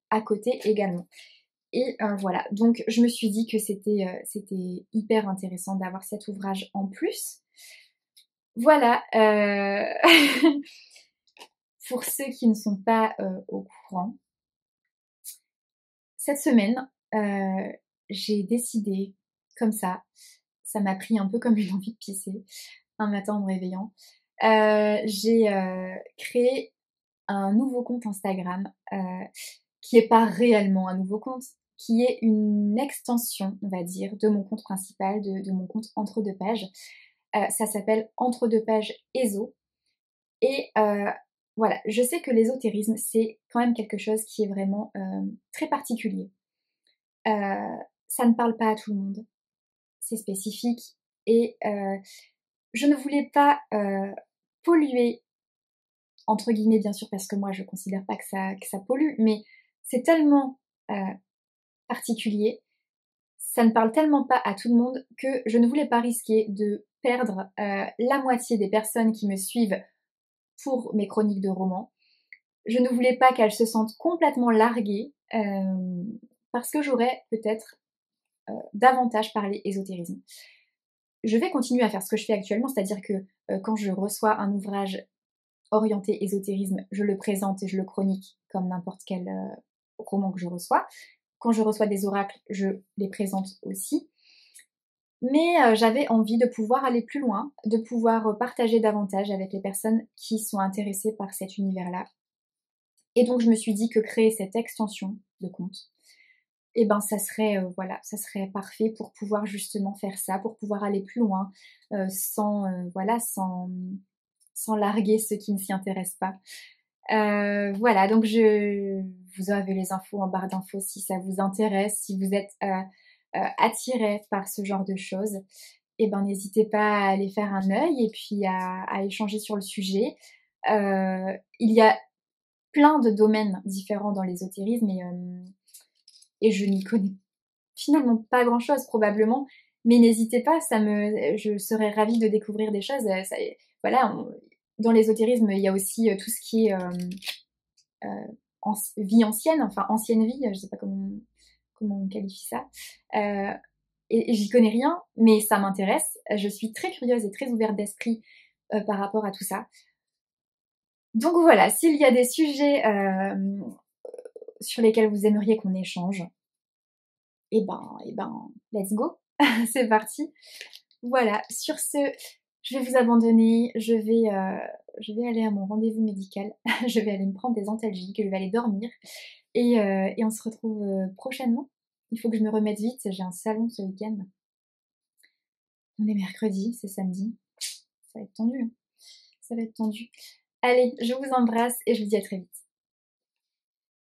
à côté également. Et voilà, donc je me suis dit que c'était hyper intéressant d'avoir cet ouvrage en plus. Voilà, pour ceux qui ne sont pas au courant, cette semaine, j'ai décidé, comme ça m'a pris un peu comme une envie de pisser, un matin en me réveillant, j'ai créé un nouveau compte Instagram, qui n'est pas réellement un nouveau compte, qui est une extension, on va dire, de mon compte principal, de mon compte entre deux pages. Ça s'appelle Entre deux pages ESO. Et voilà, je sais que l'ésotérisme, c'est quand même quelque chose qui est vraiment très particulier. Ça ne parle pas à tout le monde, c'est spécifique. Et je ne voulais pas polluer, entre guillemets bien sûr, parce que moi je considère pas que ça pollue, mais c'est tellement particulier, ça ne parle tellement pas à tout le monde que je ne voulais pas risquer de perdre la moitié des personnes qui me suivent pour mes chroniques de romans. Je ne voulais pas qu'elles se sentent complètement larguées parce que j'aurais peut-être davantage parlé ésotérisme. Je vais continuer à faire ce que je fais actuellement, c'est-à-dire que quand je reçois un ouvrage orienté ésotérisme, je le présente et je le chronique comme n'importe quel roman que je reçois. Quand je reçois des oracles, je les présente aussi. Mais j'avais envie de pouvoir aller plus loin, de pouvoir partager davantage avec les personnes qui sont intéressées par cet univers-là. Et donc je me suis dit que créer cette extension de compte, et ben ça serait ça serait parfait pour pouvoir justement faire ça, pour pouvoir aller plus loin, sans larguer ceux qui ne s'y intéressent pas. Voilà, donc vous avez les infos en barre d'infos si ça vous intéresse, si vous êtes attiré par ce genre de choses, et ben n'hésitez pas à aller faire un œil et puis à échanger sur le sujet. Il y a plein de domaines différents dans l'ésotérisme et je n'y connais finalement pas grand chose probablement, mais n'hésitez pas, je serais ravie de découvrir des choses. Voilà, dans l'ésotérisme, il y a aussi tout ce qui est vie ancienne, enfin ancienne vie, je sais pas comment on qualifie ça. Et j'y connais rien, mais ça m'intéresse. Je suis très curieuse et très ouverte d'esprit par rapport à tout ça. Donc voilà, s'il y a des sujets sur lesquels vous aimeriez qu'on échange, et ben, let's go, c'est parti. Voilà, sur ce, je vais vous abandonner, je vais aller à mon rendez-vous médical, je vais aller me prendre des antalgiques, je vais aller dormir, et on se retrouve prochainement. Il faut que je me remette vite, j'ai un salon ce week-end. On est mercredi, c'est samedi, ça va être tendu, hein. Ça va être tendu. Allez, je vous embrasse et je vous dis à très vite.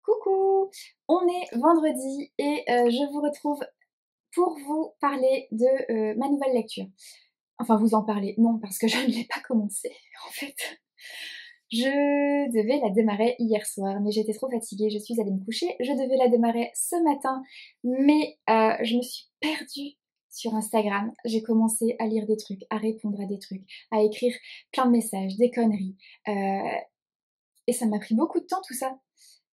Coucou, on est vendredi et je vous retrouve pour vous parler de ma nouvelle lecture. Enfin, vous en parler, non, parce que je ne l'ai pas commencé, en fait. Je devais la démarrer hier soir, mais j'étais trop fatiguée, je suis allée me coucher. Je devais la démarrer ce matin, mais je me suis perdue sur Instagram, j'ai commencé à lire des trucs, à répondre à des trucs, à écrire plein de messages, des conneries. Et ça m'a pris beaucoup de temps tout ça,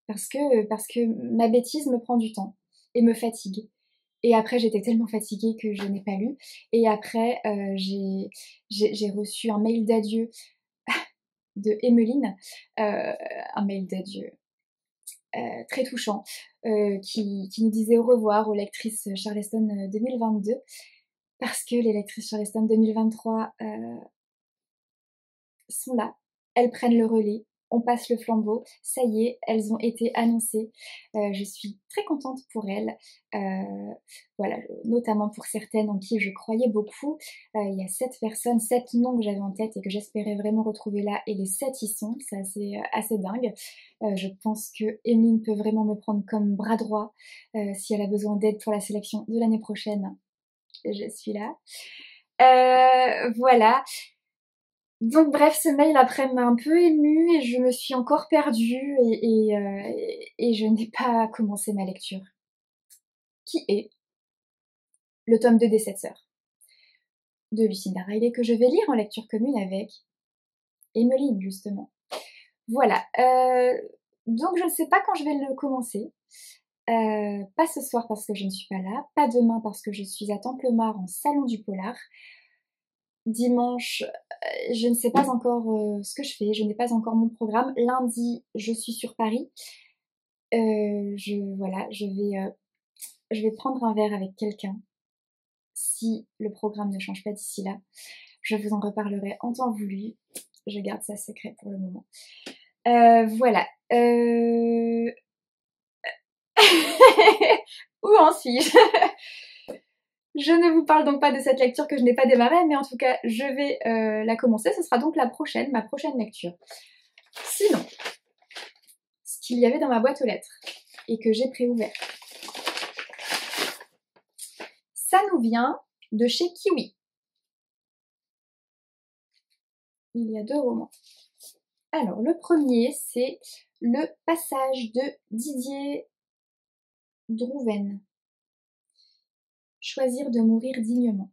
parce que ma bêtise me prend du temps et me fatigue. Et après, j'étais tellement fatiguée que je n'ai pas lu. Et après, j'ai reçu un mail d'adieu de Emmeline, un mail d'adieu très touchant, qui nous disait au revoir aux lectrices Charleston 2022, parce que les lectrices Charleston 2023 sont là, elles prennent le relais, on passe le flambeau, ça y est, elles ont été annoncées. Je suis très contente pour elles, voilà, notamment pour certaines en qui je croyais beaucoup. Il y a 7 personnes, 7 noms que j'avais en tête et que j'espérais vraiment retrouver là, et les 7 y sont, c'est assez dingue. Je pense que Emeline peut vraiment me prendre comme bras droit si elle a besoin d'aide pour la sélection de l'année prochaine. Je suis là. Voilà. Donc bref, ce mail après m'a un peu émue et je me suis encore perdue et je n'ai pas commencé ma lecture. Qui est le tome 2 des 7 sœurs de Lucinda Riley, que je vais lire en lecture commune avec Emmeline, justement. Voilà. Donc je ne sais pas quand je vais le commencer. Pas ce soir parce que je ne suis pas là, pas demain parce que je suis à Templemar en salon du polar. Dimanche, je ne sais pas encore ce que je fais, je n'ai pas encore mon programme. Lundi, je suis sur Paris. Voilà, je vais prendre un verre avec quelqu'un. Si le programme ne change pas d'ici là, je vous en reparlerai en temps voulu. Je garde ça secret pour le moment. Voilà. Où en suis-je? Je ne vous parle donc pas de cette lecture que je n'ai pas démarrée, mais en tout cas, je vais la commencer. Ce sera donc ma prochaine lecture. Sinon, ce qu'il y avait dans ma boîte aux lettres et que j'ai préouvert, ça nous vient de chez Kiwi. Il y a 2 romans. Alors, le premier, c'est Le passage de Didier Drouven. Choisir de mourir dignement.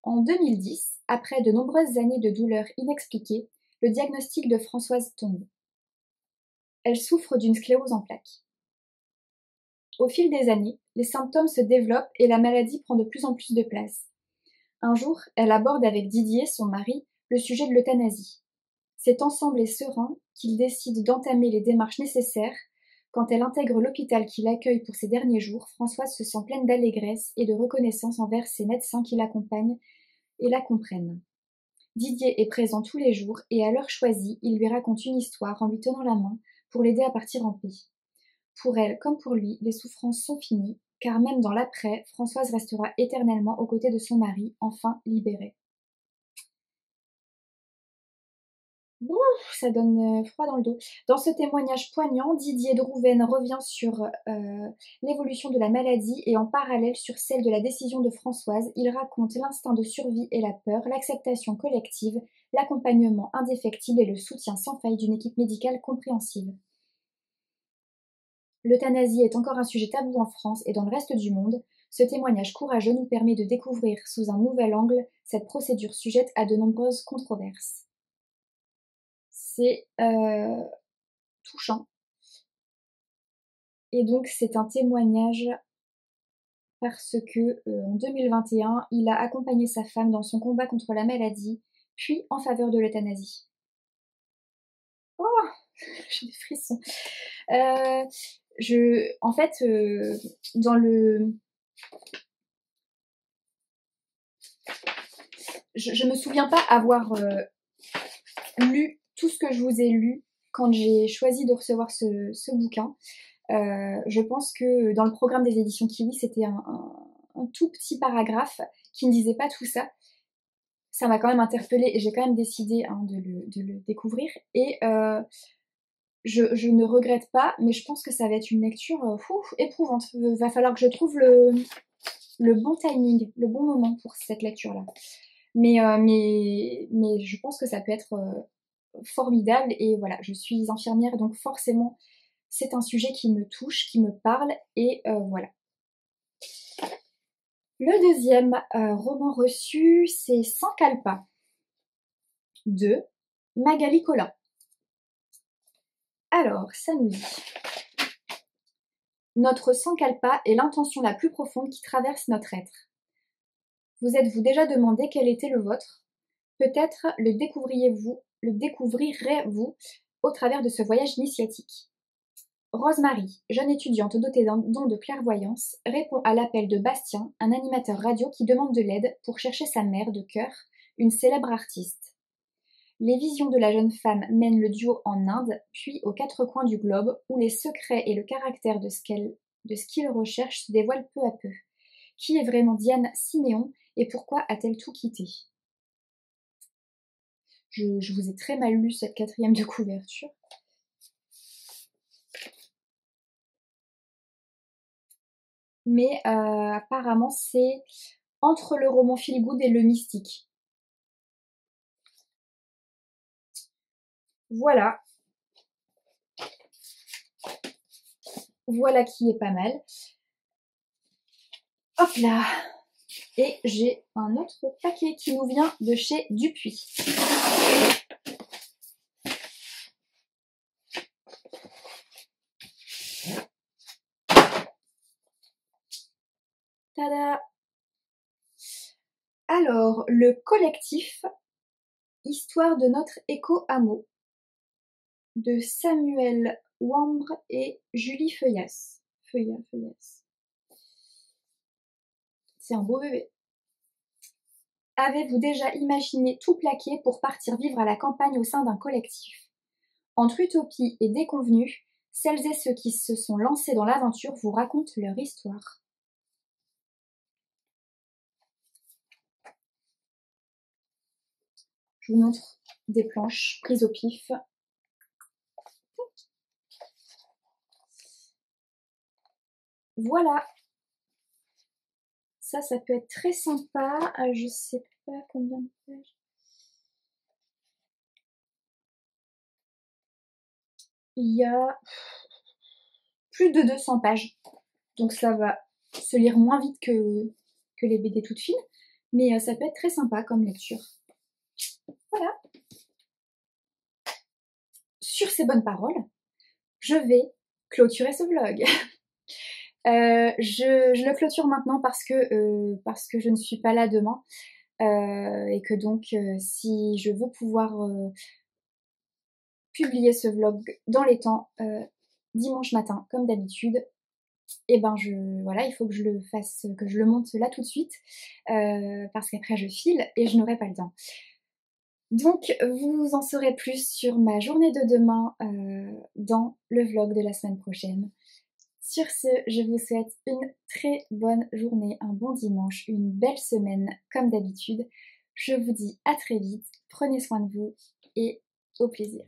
En 2010, après de nombreuses années de douleurs inexpliquées, le diagnostic de Françoise tombe. Elle souffre d'une sclérose en plaques. Au fil des années, les symptômes se développent et la maladie prend de plus en plus de place. Un jour, elle aborde avec Didier, son mari, le sujet de l'euthanasie. C'est ensemble et serein qu'ils décident d'entamer les démarches nécessaires. Quand elle intègre l'hôpital qui l'accueille pour ses derniers jours, Françoise se sent pleine d'allégresse et de reconnaissance envers ses médecins qui l'accompagnent et la comprennent. Didier est présent tous les jours et à l'heure choisie, il lui raconte une histoire en lui tenant la main pour l'aider à partir en paix. Pour elle comme pour lui, les souffrances sont finies, car même dans l'après, Françoise restera éternellement aux côtés de son mari, enfin libérée. Ouh, ça donne froid dans le dos. Dans ce témoignage poignant, Didier Drouven revient sur l'évolution de la maladie et en parallèle sur celle de la décision de Françoise. Il raconte l'instinct de survie et la peur, l'acceptation collective, l'accompagnement indéfectible et le soutien sans faille d'une équipe médicale compréhensive. L'euthanasie est encore un sujet tabou en France et dans le reste du monde. Ce témoignage courageux nous permet de découvrir sous un nouvel angle cette procédure sujette à de nombreuses controverses. C'est touchant. Et donc c'est un témoignage parce que en 2021, il a accompagné sa femme dans son combat contre la maladie, puis en faveur de l'euthanasie. Oh, j'ai des frissons. En fait, dans le... Je me souviens pas avoir lu tout ce que je vous ai lu quand j'ai choisi de recevoir ce bouquin. Je pense que dans le programme des éditions Kiwi, c'était un tout petit paragraphe qui ne disait pas tout ça. Ça m'a quand même interpellée et j'ai quand même décidé de le découvrir. Et je ne regrette pas, mais je pense que ça va être une lecture éprouvante. Va falloir que je trouve le bon timing, le bon moment pour cette lecture-là. Mais je pense que ça peut être formidable. Et voilà, je suis infirmière, donc forcément, c'est un sujet qui me touche, qui me parle. Et voilà. Le deuxième roman reçu, c'est Sankalpa de Magali Collin. Alors, ça nous dit: notre Sankalpa est l'intention la plus profonde qui traverse notre être. Vous êtes-vous déjà demandé quel était le vôtre? Peut-être le découvrirez-vous au travers de ce voyage initiatique. Rosemary, jeune étudiante dotée d'un don de clairvoyance, répond à l'appel de Bastien, un animateur radio qui demande de l'aide pour chercher sa mère de cœur, une célèbre artiste. Les visions de la jeune femme mènent le duo en Inde, puis aux quatre coins du globe, où les secrets et le caractère de ce qu'il recherche se dévoilent peu à peu. Qui est vraiment Diane Siméon et pourquoi a-t-elle tout quitté? Je vous ai très mal lu cette quatrième de couverture. Mais apparemment c'est entre le roman feel good et le mystique. Voilà. Voilà qui est pas mal. Hop là. Et j'ai un autre paquet qui nous vient de chez Dupuis. Tada! Alors, le collectif Histoire de notre éco-hameau de Samuel Wambre et Julie Feuillas. Feuillas. C'est un beau bébé. Avez-vous déjà imaginé tout plaquer pour partir vivre à la campagne au sein d'un collectif? Entre utopie et déconvenue, celles et ceux qui se sont lancés dans l'aventure vous racontent leur histoire. Je vous montre des planches prises au pif. Voilà. Ça peut être très sympa. Je sais pas combien de pages. Il y a plus de 200 pages. Donc ça va se lire moins vite que les BD toutes fines. Mais ça peut être très sympa comme lecture. Voilà. Sur ces bonnes paroles, je vais clôturer ce vlog. Je le clôture maintenant parce que je ne suis pas là demain. Et que donc si je veux pouvoir publier ce vlog dans les temps dimanche matin comme d'habitude, et ben voilà, il faut que je le fasse, que je le monte là tout de suite parce qu'après je file et je n'aurai pas le temps. Donc vous en saurez plus sur ma journée de demain dans le vlog de la semaine prochaine. Sur ce, je vous souhaite une très bonne journée, un bon dimanche, une belle semaine comme d'habitude. Je vous dis à très vite, prenez soin de vous et au plaisir.